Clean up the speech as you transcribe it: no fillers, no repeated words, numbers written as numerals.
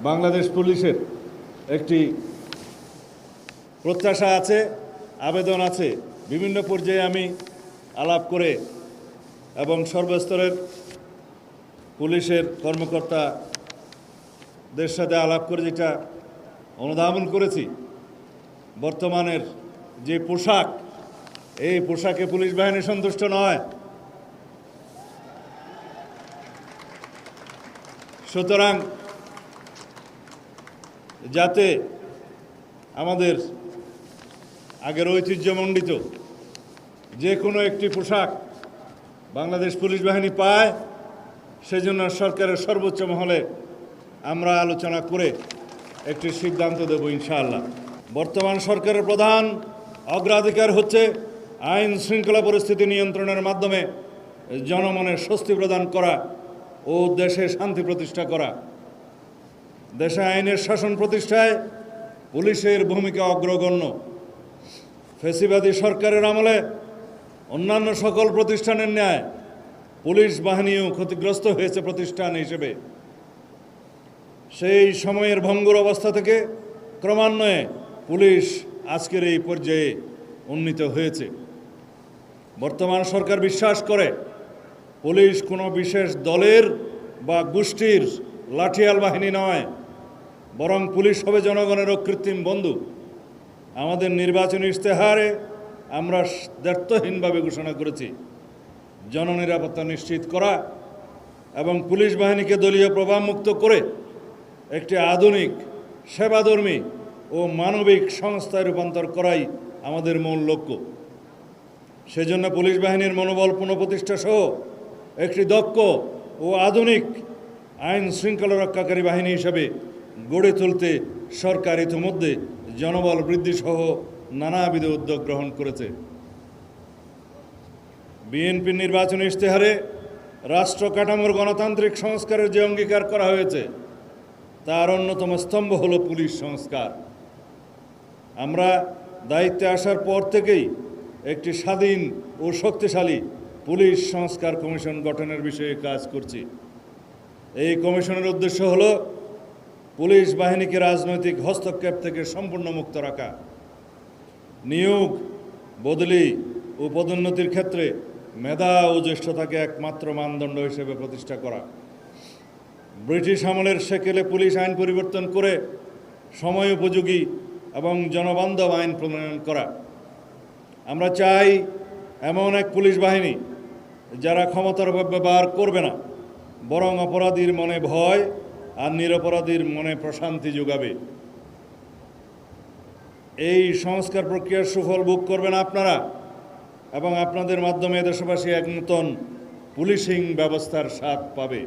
বাংলাদেশ পুলিশের একটি প্রত্যাশা আছে, আবেদন আছে। বিভিন্ন পর্যায়ে আমি আলাপ করে এবং সর্বস্তরের পুলিশের কর্মকর্তাদের সাথে আলাপ করে যেটা অনুধাবন করেছি, বর্তমানের যে পোশাক, এই পোশাকে পুলিশ বাহিনী সন্তুষ্ট নয়। সুতরাং যাতে আমাদের আগের ঐতিহ্যমণ্ডিত যে কোনো একটি পোশাক বাংলাদেশ পুলিশ বাহিনী পায়, সেজন্য সরকারের সর্বোচ্চ মহলে আমরা আলোচনা করে একটি সিদ্ধান্ত দেব ইনশাআল্লাহ। বর্তমান সরকারের প্রধান অগ্রাধিকার হচ্ছে আইন শৃঙ্খলা পরিস্থিতি নিয়ন্ত্রণের মাধ্যমে জনমনে স্বস্তি প্রদান করা ও দেশে শান্তি প্রতিষ্ঠা করা। দেশে আইনের শাসন প্রতিষ্ঠায় পুলিশের ভূমিকা অগ্রগণ্য। ফ্যাসিবাদী সরকারের আমলে অন্যান্য সকল প্রতিষ্ঠানের ন্যায় পুলিশ বাহিনীও ক্ষতিগ্রস্ত হয়েছে প্রতিষ্ঠান হিসেবে। সেই সময়ের ভঙ্গুর অবস্থা থেকে ক্রমান্বয়ে পুলিশ আজকের এই পর্যায়ে উন্নীত হয়েছে। বর্তমান সরকার বিশ্বাস করে পুলিশ কোনো বিশেষ দলের বা গোষ্ঠীর লাঠিয়াল বাহিনী নয়, বরং পুলিশ হবে জনগণেরও কৃত্রিম বন্ধু। আমাদের নির্বাচনী ইশতেহারে আমরা দ্ব্যর্থহীনভাবে ঘোষণা করেছি জননিরাপত্তা নিশ্চিত করা এবং পুলিশ বাহিনীকে দলীয় প্রভাবমুক্ত করে একটি আধুনিক, সেবাধর্মী ও মানবিক সংস্থায় রূপান্তর করাই আমাদের মূল লক্ষ্য। সেজন্য পুলিশ বাহিনীর মনোবল পুনঃপ্রতিষ্ঠা সহ একটি দক্ষ ও আধুনিক আইন শৃঙ্খলা রক্ষাকারী বাহিনী হিসাবে গড়ে তুলতে সরকার ইতিমধ্যে জনবল বৃদ্ধি সহ নানাবিধ উদ্যোগ গ্রহণ করেছে। বিএনপির নির্বাচনী ইশতেহারে রাষ্ট্র কাঠামোর গণতান্ত্রিক সংস্কারের যে অঙ্গীকার করা হয়েছে, তার অন্যতম স্তম্ভ হলো পুলিশ সংস্কার। আমরা দায়িত্বে আসার পর থেকেই একটি স্বাধীন ও শক্তিশালী পুলিশ সংস্কার কমিশন গঠনের বিষয়ে কাজ করছি। এই কমিশনের উদ্দেশ্য হলো পুলিশ বাহিনীকে রাজনৈতিক হস্তক্ষেপ থেকে সম্পূর্ণ মুক্ত রাখা, নিয়োগ, বদলি ও পদোন্নতির ক্ষেত্রে মেধা ও জ্যেষ্ঠতাকে একমাত্র মানদণ্ড হিসেবে প্রতিষ্ঠা করা, ব্রিটিশ আমলের সেকেলে পুলিশ আইন পরিবর্তন করে সময় উপযোগী এবং জনবান্ধব আইন প্রণয়ন করা। আমরা চাই এমন এক পুলিশ বাহিনী যারা ক্ষমতার অপব্যবহার করবে না, বরং অপরাধীর মনে ভয় আর নিরপরাধীর মনে প্রশান্তি যোগাবে। এই সংস্কার প্রক্রিয়ার সুফল ভোগ করবেন আপনারা এবং আপনাদের মাধ্যমে দেশবাসী এক নতুন পুলিশিং ব্যবস্থার স্বাদ পাবে।